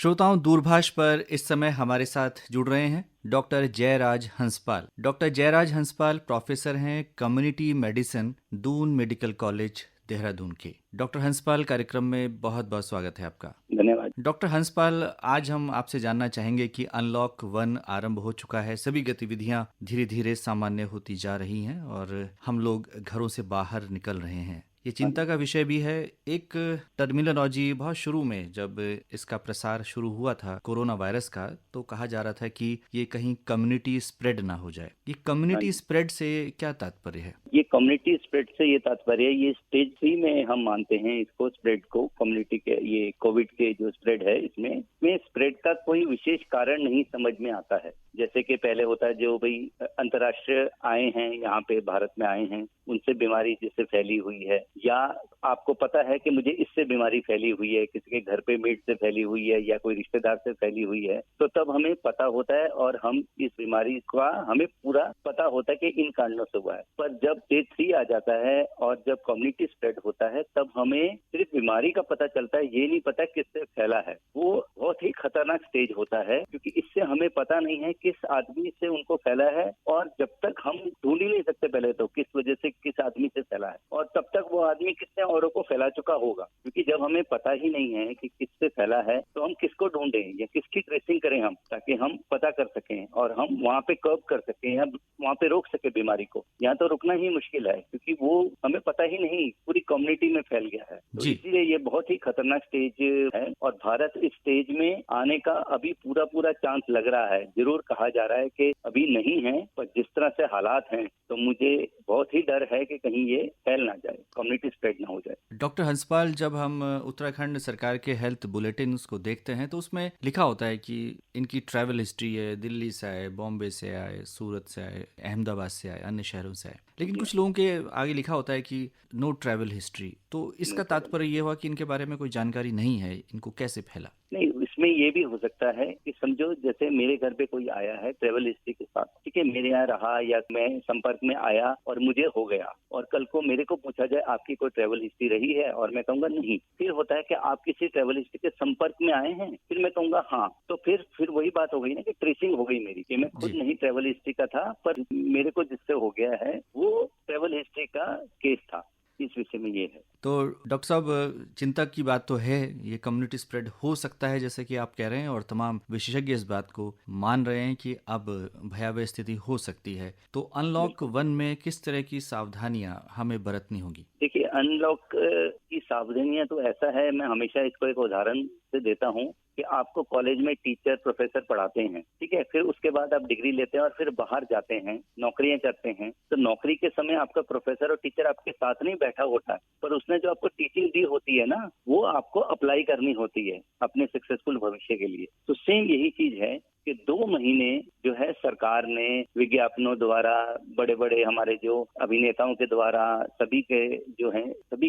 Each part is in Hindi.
श्रोताओं, दूरभाष पर इस समय हमारे साथ जुड़ रहे हैं doctor Jayraj Hanspal. Doctor Jayraj Hanspal professor हैं community medicine, Doon medical college, Dehradun के। डॉक्टर हंसपाल, कार्यक्रम में बहुत बहुत स्वागत है आपका। धन्यवाद। डॉक्टर हंसपाल, आज हम आपसे जानना चाहेंगे कि अनलॉक 1 आरंभ हो चुका है, सभी गतिविधियां धीरे धीरे सामान्य होती जा रही हैं और हम लोग घरों से बाहर निकल रहे हैं। ये चिंता का विषय भी है। एक टर्मिनोलॉजी बहुत शुरू में जब इसका प्रसार शुरू हुआ था कोरोना वायरस का, तो कहा जा रहा था कि ये कहीं कम्युनिटी स्प्रेड ना हो जाए। ये कम्युनिटी स्प्रेड से क्या तात्पर्य है? ये कम्युनिटी स्प्रेड से ये तात्पर्य है, ये स्टेज 3 में हम मानते हैं इसको, स्प्रेड को, कम्युनिटी के, ये कोविड के जो स्प्रेड है इसमें स्प्रेड का कोई विशेष कारण नहीं समझ में आता है। जैसे कि पहले होता है, जो भाई अंतर्राष्ट्रीय आए हैं, यहाँ पे भारत में आए हैं, उनसे बीमारी जिससे फैली हुई है, या आपको पता है कि मुझे इससे बीमारी फैली हुई है, किसी के घर पे मीट से फैली हुई है या कोई रिश्तेदार से फैली हुई है, तो तब हमें पता होता है और हम इस बीमारी का हमें पूरा पता होता है कि इन कारणों से हुआ है। पर जब स्टेज 3 आ जाता है और जब कम्युनिटी स्प्रेड होता है, तब हमें सिर्फ बीमारी का पता चलता है, ये नहीं पता किससे फैला है। वो बहुत ही खतरनाक स्टेज होता है, क्योंकि इससे हमें पता नहीं है किस आदमी से उनको फैला है, और जब तक हम ढूंढ ही नहीं सकते पहले तो किस वजह से किस आदमी से फैला है, और तब तक वो आदमी किसने औरों को फैला चुका होगा। क्योंकि जब हमें पता ही नहीं है कि किससे फैला है, तो हम किसको ढूंढें या किसकी ट्रेसिंग करें हम, ताकि हम पता कर सकें और हम वहाँ पे कर्व कर सकें या वहाँ पे रोक सके बीमारी को। यहाँ तो रुकना ही मुश्किल है, क्योंकि वो हमें पता ही नहीं, पूरी कम्युनिटी में फैल गया है। तो इसलिए ये बहुत ही खतरनाक स्टेज है, और भारत इस स्टेज में आने का अभी पूरा चांस लग रहा है। जरूर कहा जा रहा है कि अभी नहीं है, पर जिस तरह से हालात हैं, तो मुझे बहुत ही डर है कि कहीं ये फैल ना जाए, कम्युनिटी स्प्रेड ना हो जाए। डॉक्टर हंसपाल, जब हम उत्तराखंड सरकार के हेल्थ बुलेटिन को देखते हैं तो उसमें लिखा होता है कि इनकी ट्रैवल हिस्ट्री है, दिल्ली से आए, बॉम्बे से आए, सूरत से आए, अहमदाबाद से आए, अन्य शहरों से आए। लेकिन कुछ लोगों के आगे लिखा होता है कि नो ट्रैवल हिस्ट्री। तो इसका तात्पर्य ये हुआ कि इनके बारे में कोई जानकारी नहीं है, इनको कैसे फैला? नहीं, इसमें ये भी हो सकता है कि समझो जैसे मेरे घर पे कोई आया है ट्रेवल हिस्ट्री के साथ, ठीक है, मेरे यहाँ रहा या मैं संपर्क में आया और मुझे हो गया, और कल को मेरे को पूछा जाए आपकी कोई ट्रेवल हिस्ट्री रही है, और मैं कहूंगा नहीं। फिर होता है कि आप किसी ट्रेवल हिस्ट्री के संपर्क में आए हैं, फिर मैं कहूंगा हाँ, तो फिर वही बात हो गई ना कि ट्रेसिंग हो गई मेरी, कि मैं खुद नहीं ट्रेवल हिस्ट्री का था, पर मेरे को जिससे हो गया है वो ट्रेवल हिस्ट्री का केस था। इस विषय में ये है। तो डॉक्टर साहब, चिंता की बात तो है, ये कम्युनिटी स्प्रेड हो सकता है जैसे कि आप कह रहे हैं, और तमाम विशेषज्ञ इस बात को मान रहे हैं कि अब भयावह स्थिति हो सकती है। तो अनलॉक 1 में किस तरह की सावधानियां हमें बरतनी होगी? देखिए, अनलॉक की सावधानियां तो ऐसा है, मैं हमेशा इसको एक उदाहरण से देता हूं कि आपको कॉलेज में टीचर प्रोफेसर पढ़ाते हैं, ठीक है, फिर उसके बाद आप डिग्री लेते हैं और फिर बाहर जाते हैं, नौकरियां करते हैं, तो नौकरी के समय आपका प्रोफेसर और टीचर आपके साथ नहीं बैठा होता है, पर उसने जो आपको टीचिंग दी होती है ना, वो आपको अप्लाई करनी होती है अपने सक्सेसफुल भविष्य के लिए। तो सेम यही चीज है कि 2 महीने जो है सरकार ने विज्ञापनों द्वारा, बड़े बड़े हमारे जो अभिनेताओं के द्वारा, सभी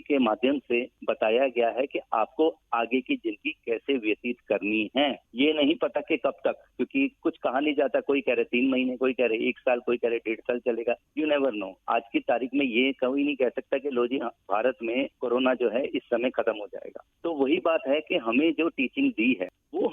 के माध्यम से बताया गया है कि आपको आगे की जिंदगी कैसे व्यतीत करनी है। ये नहीं पता कि कब तक, क्योंकि कुछ कहा नहीं जाता, कोई कह रहे 3 महीने, कोई कह रहे 1 साल, कोई कह रहे 1.5 साल चलेगा, यू नेवर नो। आज की तारीख में ये कोई नहीं कह सकता कि लो जी भारत में कोरोना जो है इस समय खत्म हो जाएगा। तो वही बात है कि हमें जो टीचिंग दी है वो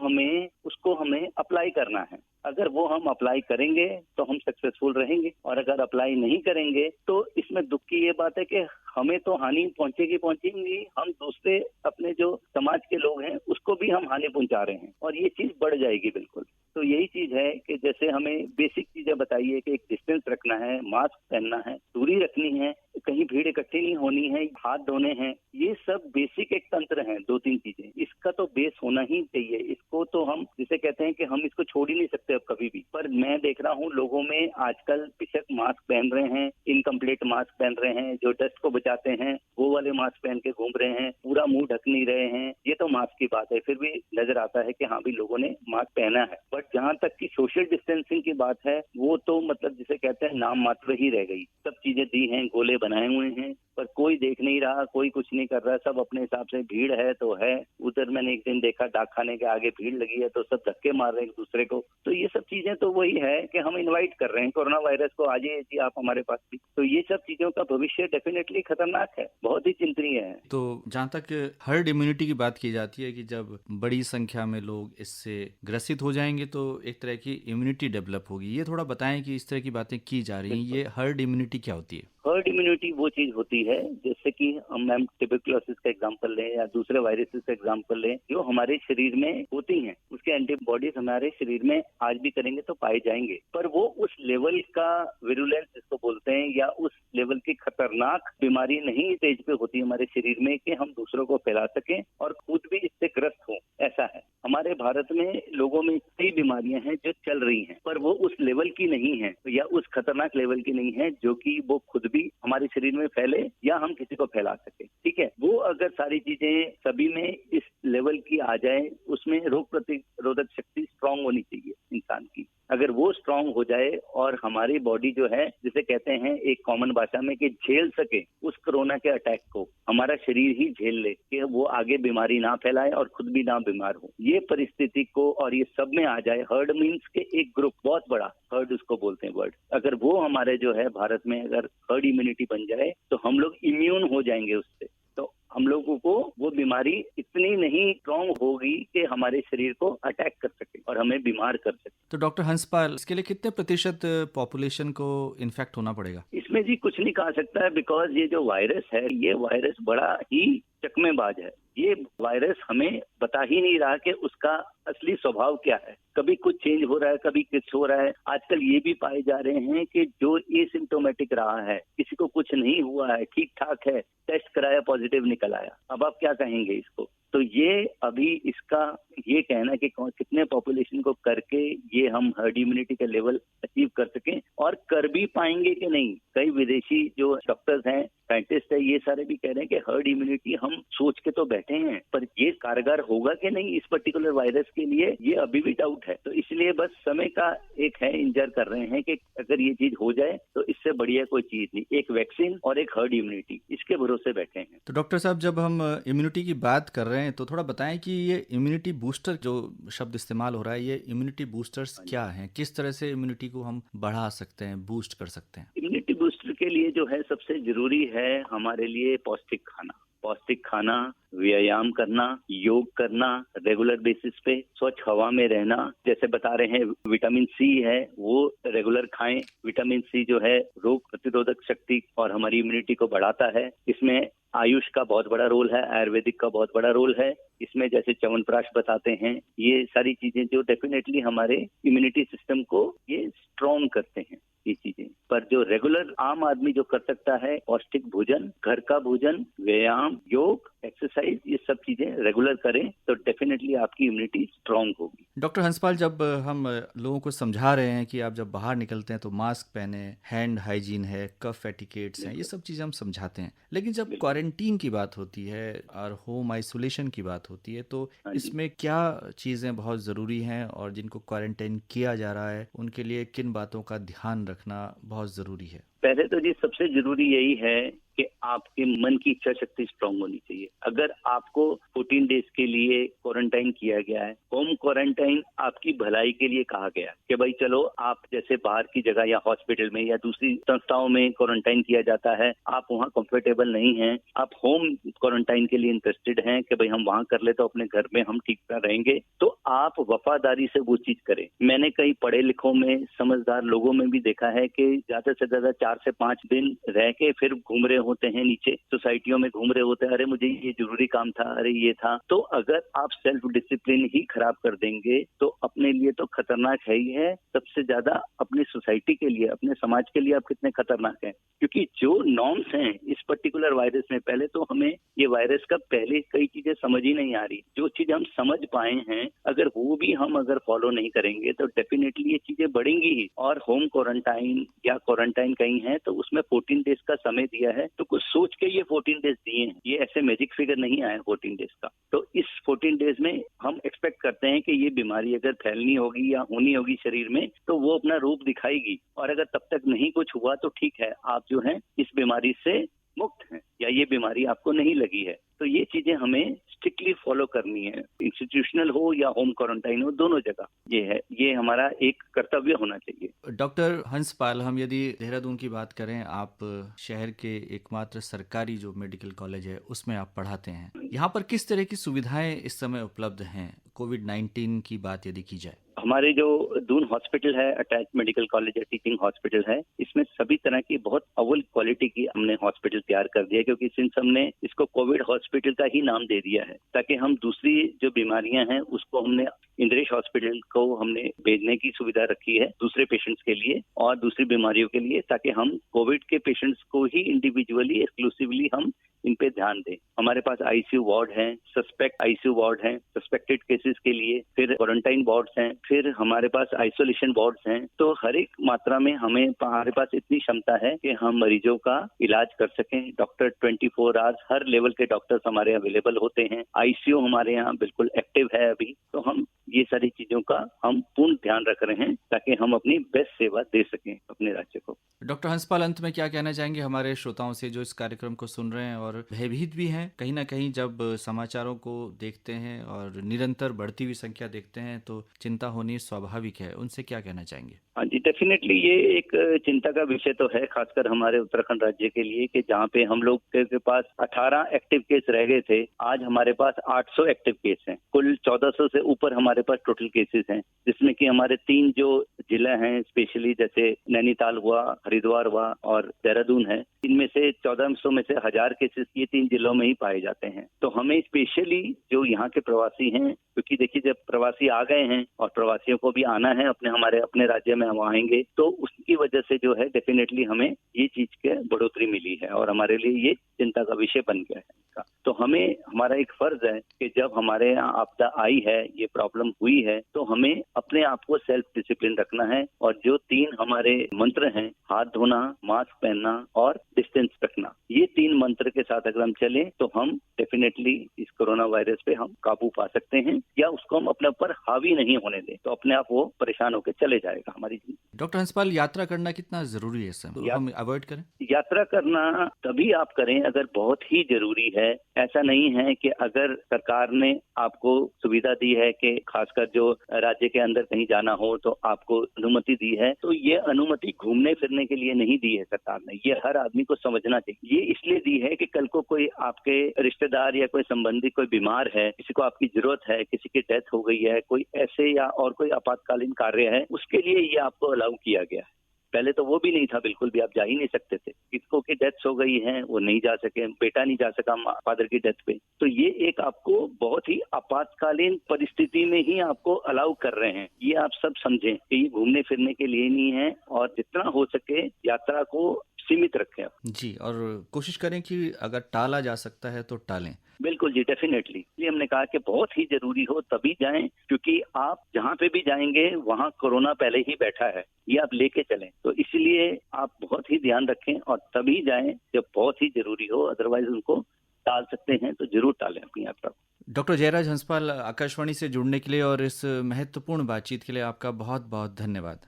उसको हमें अप्लाई करना है। अगर वो हम अप्लाई करेंगे तो हम सक्सेसफुल रहेंगे, और अगर अप्लाई नहीं करेंगे तो इसमें दुख की ये बात है कि हमें तो हानि पहुंचेगी, हम दूसरे अपने जो समाज के लोग हैं उसको भी हम हानि पहुंचा रहे हैं, और ये चीज बढ़ जाएगी बिल्कुल। तो यही चीज है कि जैसे हमें बेसिक चीजें बताइए कि एक डिस्टेंस रखना है, मास्क पहनना है, दूरी रखनी है, कहीं भीड़ इकट्ठी नहीं होनी है, हाथ धोने हैं, ये सब बेसिक एक तंत्र हैं, 2-3 चीजें, इसका तो बेस होना ही चाहिए। इसको तो हम जिसे कहते हैं कि हम इसको छोड़ ही नहीं सकते अब कभी भी। पर मैं देख रहा हूँ लोगों में आजकल बेशक मास्क पहन रहे हैं, इनकम्प्लीट मास्क पहन रहे हैं, जो डस्ट को बचाते हैं वो वाले मास्क पहन के घूम रहे हैं, पूरा मुंह ढक नहीं रहे हैं। ये तो मास्क की बात है, फिर भी नजर आता है कि हाँ भी लोगों ने मास्क पहना है। बट जहाँ तक की सोशल डिस्टेंसिंग की बात है, वो तो मतलब जिसे कहते हैं नाम मात्र ही रह गई। सब चीजें दी हैं, गोले बनाए हुए हैं, पर कोई देख नहीं रहा, कोई कुछ नहीं कर रहा, सब अपने हिसाब से भीड़ है तो है। उधर मैंने एक दिन देखा डाक खाने के आगे भीड़ लगी है तो सब धक्के मार रहे हैं एक दूसरे को। तो ये सब चीजें तो वही है कि हम इनवाइट कर रहे हैं कोरोना वायरस को, आ जाइए जी आप हमारे पास भी। तो ये सब चीजों का भविष्य डेफिनेटली खतरनाक है, बहुत ही चिंतनीय है। तो जहाँ तक हर्ड इम्यूनिटी की बात की जाती है कि जब बड़ी संख्या में लोग इससे ग्रसित हो जाएंगे तो एक तरह की इम्यूनिटी डेवलप होगी, ये थोड़ा बताएं कि इस तरह की बातें की जा रही हैं, ये हर्ड इम्यूनिटी क्या होती है? हर्ड इम्यूनिटी वो चीज होती है जैसे कि हम मैम ट्यूबरक्लोसिस का एग्जांपल लें या दूसरे वायरसेस का एग्जांपल लें, जो हमारे शरीर में होती हैं, उसके एंटीबॉडीज हमारे शरीर में आज भी करेंगे तो पाए जाएंगे, पर वो उस लेवल का विरुलेंस जिसको बोलते हैं या उस लेवल की खतरनाक बीमारी नहीं स्टेज पे होती हमारे शरीर में कि हम दूसरों को फैला सकें और खुद भी इससे ग्रस्त हों। ऐसा है हमारे भारत में लोगों में कई बीमारियां हैं जो चल रही हैं, पर वो उस लेवल की नहीं है या उस खतरनाक लेवल की नहीं है जो कि वो खुद भी हमारे शरीर में फैले या हम किसी को फैला सके। ठीक है, वो अगर सारी चीजें सभी में इस लेवल की आ जाए, उसमें रोग प्रतिरोधक शक्ति स्ट्रांग होनी चाहिए इंसान की। अगर वो स्ट्रांग हो जाए और हमारी बॉडी जो है, जिसे कहते हैं एक कॉमन भाषा में कि झेल सके उस कोरोना के अटैक को, हमारा शरीर ही झेल ले कि वो आगे बीमारी ना फैलाए और खुद भी ना बीमार हो, ये परिस्थिति को और ये सब में आ जाए। हर्ड मीन्स के एक ग्रुप, बहुत बड़ा हर्ड उसको बोलते हैं वर्ड, अगर वो हमारे जो है भारत में अगर हर्ड इम्यूनिटी बन जाए तो हम लोग इम्यून हो जाएंगे उससे। तो हम लोगों को वो बीमारी इतनी नहीं स्ट्रांग होगी कि हमारे शरीर को अटैक कर सके और हमें बीमार कर सके। तो डॉक्टर हंसपाल, इसके लिए कितने प्रतिशत पॉपुलेशन को इन्फेक्ट होना पड़ेगा? इसमें जी कुछ नहीं कहा सकता है, बिकॉज ये जो वायरस है, ये वायरस बड़ा ही चकमेबाज है। ये वायरस हमें बता ही नहीं रहा कि उसका असली स्वभाव क्या है। कभी कुछ चेंज हो रहा है, कभी कुछ हो रहा है। आजकल ये भी पाए जा रहे हैं कि जो एसिम्प्टोमेटिक रहा है, किसी को कुछ नहीं हुआ है, ठीक ठाक है, टेस्ट कराया पॉजिटिव निकल आया, अब आप क्या कहेंगे इसको? तो ये अभी इसका ये कहना कि कितने पॉपुलेशन को करके ये हम हर्ड इम्यूनिटी का लेवल अचीव कर सकें और कर भी पाएंगे कि नहीं, कई विदेशी जो डॉक्टर्स हैं, साइंटिस्ट है, ये सारे भी कह रहे हैं कि हर्ड इम्यूनिटी हम सोच के तो बैठे हैं, पर ये कारगर होगा कि नहीं इस पर्टिकुलर वायरस के लिए, ये अभी भी डाउट है। तो इसलिए बस समय का एक है, इंतजार कर रहे हैं कि अगर ये चीज हो जाए तो इससे बढ़िया कोई चीज नहीं, एक वैक्सीन और एक हर्ड इम्यूनिटी, इसके भरोसे बैठे हैं। तो डॉक्टर साहब, जब हम इम्यूनिटी की बात कर रहे हैं तो थोड़ा बताएं कि ये इम्यूनिटी बूस्टर जो शब्द इस्तेमाल हो रहा है, ये इम्यूनिटी बूस्टर्स क्या हैं, किस तरह से इम्यूनिटी को हम बढ़ा सकते हैं, बूस्ट कर सकते हैं? इम्यूनिटी बूस्टर के लिए जो है सबसे जरूरी है हमारे लिए पौष्टिक खाना। पौष्टिक खाना, व्यायाम करना, योग करना रेगुलर बेसिस पे, स्वच्छ हवा में रहना, जैसे बता रहे हैं विटामिन सी है वो रेगुलर खाएं। विटामिन सी जो है रोग प्रतिरोधक शक्ति और हमारी इम्यूनिटी को बढ़ाता है। इसमें आयुष का बहुत बड़ा रोल है, आयुर्वेदिक का बहुत बड़ा रोल है इसमें, जैसे च्यवनप्राश बताते हैं। ये सारी चीजें जो डेफिनेटली हमारे इम्यूनिटी सिस्टम को ये स्ट्रॉन्ग करते हैं ये चीजें। पर जो रेगुलर आम आदमी जो कर सकता है, पौष्टिक भोजन, घर का भोजन, व्यायाम, योग, एक्सरसाइज, ये सब चीजें रेगुलर करें तो डेफिनेटली आपकी इम्यूनिटी स्ट्रांग होगी। डॉक्टर हंसपाल, जब हम लोगों को समझा रहे हैं कि आप जब बाहर निकलते हैं तो मास्क पहने, हैंड हाइजीन है, कफ एटिकेट्स हैं, ये सब चीज़ें हम समझाते हैं, लेकिन जब क्वारंटीन की बात होती है और होम आइसोलेशन की बात होती है तो इसमें क्या चीज़ें बहुत ज़रूरी हैं और जिनको क्वारंटाइन किया जा रहा है उनके लिए किन बातों का ध्यान रखना बहुत ज़रूरी है? पहले तो जी सबसे जरूरी यही है कि आपके मन की इच्छा शक्ति स्ट्रांग होनी चाहिए। अगर आपको 14 डेज के लिए क्वारंटाइन किया गया है, होम क्वारंटाइन आपकी भलाई के लिए कहा गया कि भाई चलो आप जैसे बाहर की जगह या हॉस्पिटल में या दूसरी संस्थाओं में क्वारंटाइन किया जाता है, आप वहाँ कंफर्टेबल नहीं हैं, आप होम क्वारंटाइन के लिए इंटरेस्टेड हैं कि भाई हम वहाँ कर ले तो अपने घर में हम ठीक ठाक रहेंगे, तो आप वफादारी से वो चीज करें। मैंने कई पढ़े लिखों में, समझदार लोगों में भी देखा है कि ज्यादा से ज्यादा 4 से 5 दिन रह के फिर घूम रहे होते हैं, नीचे सोसाइटियों में घूम रहे होते हैं, अरे मुझे ये जरूरी काम था, अरे ये था। तो अगर आप सेल्फ डिसिप्लिन ही खराब कर देंगे तो अपने लिए तो खतरनाक है ही है, सबसे ज्यादा अपनी सोसाइटी के लिए, अपने समाज के लिए आप कितने खतरनाक हैं। क्योंकि जो नॉर्म्स हैं इस पर्टिकुलर वायरस में, पहले तो हमें ये वायरस का पहले कई चीजें समझ ही नहीं आ रही, जो चीज हम समझ पाए हैं अगर वो भी हम अगर फॉलो नहीं करेंगे तो डेफिनेटली ये चीजें बढ़ेंगी ही। और होम क्वारंटाइन या क्वारंटाइन कहीं है तो उसमें 14 डेज का समय दिया है, तो कुछ सोच के ये 14 डेज दिए हैं, ये ऐसे मैजिक फिगर नहीं आया 14 डेज का। तो इस 14 डेज में हम एक्सपेक्ट करते हैं कि ये बीमारी अगर फैलनी होगी या होनी होगी शरीर में तो वो अपना रूप दिखाएगी, और अगर तब तक नहीं कुछ हुआ तो ठीक है, आप जो है इस बीमारी से मुक्त हैं या ये बीमारी आपको नहीं लगी है। तो ये चीजें हमें स्ट्रिक्टली फॉलो करनी है, इंस्टीट्यूशनल हो या होम क्वारंटाइन हो, दोनों जगह ये है, ये हमारा एक कर्तव्य होना चाहिए। डॉक्टर हंसपाल, हम यदि देहरादून की बात करें, आप शहर के एकमात्र सरकारी जो मेडिकल कॉलेज है उसमें आप पढ़ाते हैं, यहाँ पर किस तरह की सुविधाएं इस समय उपलब्ध हैं कोविड-19 की बात यदि की जाए? हमारे जो दून हॉस्पिटल है, अटैच मेडिकल कॉलेज है, टीचिंग हॉस्पिटल है, इसमें सभी तरह की बहुत अव्वल क्वालिटी की हमने हॉस्पिटल तैयार कर दिया है, क्योंकि सिंस हमने इसको कोविड हॉस्पिटल का ही नाम दे दिया है, ताकि हम दूसरी जो बीमारियां हैं उसको हमने इंद्रेश हॉस्पिटल को हमने भेजने की सुविधा रखी है दूसरे पेशेंट्स के लिए और दूसरी बीमारियों के लिए, ताकि हम कोविड के पेशेंट्स को ही इंडिविजुअली एक्सक्लूसिवली हम इन पे ध्यान दें। हमारे पास आईसीयू वार्ड है, सस्पेक्ट आईसीयू वार्ड है, सस्पेक्टेड केसेस के लिए, फिर क्वारंटाइन वार्ड्स हैं, फिर हमारे पास आइसोलेशन वार्ड्स हैं। तो हर एक मात्रा में हमारे पास इतनी क्षमता है कि हम मरीजों का इलाज कर सकें। डॉक्टर 24 आवर्स हर लेवल के डॉक्टर्स हमारे अवेलेबल होते हैं। आईसीयू हमारे यहाँ बिल्कुल एक्टिव है अभी। तो हम ये सारी चीजों का हम पूर्ण ध्यान रख रहे हैं ताकि हम अपनी बेस्ट सेवा दे सकें अपने राज्य को। डॉक्टर हंसपाल, अंत में क्या कहना चाहेंगे हमारे श्रोताओं से जो इस कार्यक्रम को सुन रहे हैं और भयभीत भी हैं कहीं ना कहीं, जब समाचारों को देखते हैं और निरंतर बढ़ती हुई संख्या देखते हैं तो चिंता होनी स्वाभाविक है, उनसे क्या कहना चाहेंगे? हाँ जी, डेफिनेटली ये एक चिंता का विषय तो है, खासकर हमारे उत्तराखंड राज्य के लिए, कि जहाँ पे हम लोग के पास 18 एक्टिव केस रह गए थे, आज हमारे पास 800 एक्टिव केस हैं। कुल 1400 से ऊपर हमारे पास टोटल केसेस हैं, जिसमें कि हमारे 3 जो जिले हैं स्पेशली, जैसे नैनीताल हुआ, हरिद्वार हुआ और देहरादून है, इनमें से 1400 में से 1000 केसेस ये 3 जिलों में ही पाए जाते हैं। तो हमें स्पेशली जो यहाँ के प्रवासी हैं, क्योंकि देखिए जब प्रवासी आ गए हैं और प्रवासियों को भी आना है अपने राज्य में, हम आएंगे, तो उसकी वजह से जो है डेफिनेटली हमें ये चीज के बढ़ोतरी मिली है और हमारे लिए ये चिंता का विषय बन गया है। तो हमें, हमारा एक फर्ज है कि जब हमारे यहाँ आपदा आई है, ये प्रॉब्लम हुई है, तो हमें अपने आप को सेल्फ डिसिप्लिन रखना है और जो 3 हमारे मंत्र हैं, हाथ धोना, मास्क पहनना और डिस्टेंस रखना, ये 3 मंत्र के साथ अगर हम चले तो हम डेफिनेटली इस कोरोना वायरस पे हम काबू पा सकते हैं, या उसको हम अपने ऊपर हावी नहीं होने दें, तो अपने आप वो परेशान होकर चले जाएगा हमारी जिंदगी। डॉक्टर हंसपाल, यात्रा करना कितना जरूरी है इस समय? हम अवॉइड करें? यात्रा करना तभी आप करें अगर बहुत ही जरूरी है। ऐसा नहीं है कि अगर सरकार ने आपको सुविधा दी है कि खासकर जो राज्य के अंदर कहीं जाना हो तो आपको अनुमति दी है, तो ये अनुमति घूमने फिरने के लिए नहीं दी है सरकार ने, ये हर आदमी को समझना चाहिए। ये इसलिए दी है कि कल को कोई आपके रिश्तेदार या कोई संबंधी कोई बीमार है, किसी को आपकी जरूरत है, किसी की डेथ हो गई है, कोई ऐसे या और कोई आपातकालीन कार्य है, उसके लिए ये आपको अलाउ किया गया है। पहले तो वो भी नहीं था, बिल्कुल भी आप जा ही नहीं सकते थे। किसको की डेथ हो गई है वो नहीं जा सके, बेटा नहीं जा सका फादर की डेथ पे, तो ये एक आपको बहुत ही आपातकालीन परिस्थिति में ही आपको अलाउ कर रहे हैं। ये आप सब समझें कि ये घूमने फिरने के लिए नहीं है और जितना हो सके यात्रा को सीमित रखें जी, और कोशिश करें कि अगर टाला जा सकता है तो टालें। बिल्कुल जी, डेफिनेटली। इसलिए हमने कहा कि बहुत ही जरूरी हो तभी जाएं, क्योंकि आप जहाँ पे भी जाएंगे वहाँ कोरोना पहले ही बैठा है, ये आप लेके चलें। तो इसलिए आप बहुत ही ध्यान रखें और तभी जाएं जब बहुत ही जरूरी हो, अदरवाइज उनको टाल सकते हैं तो जरूर टालें अपनी यात्रा को। डॉक्टर जयराज हंसपाल, आकाशवाणी से जुड़ने के लिए और इस महत्वपूर्ण बातचीत के लिए आपका बहुत बहुत धन्यवाद।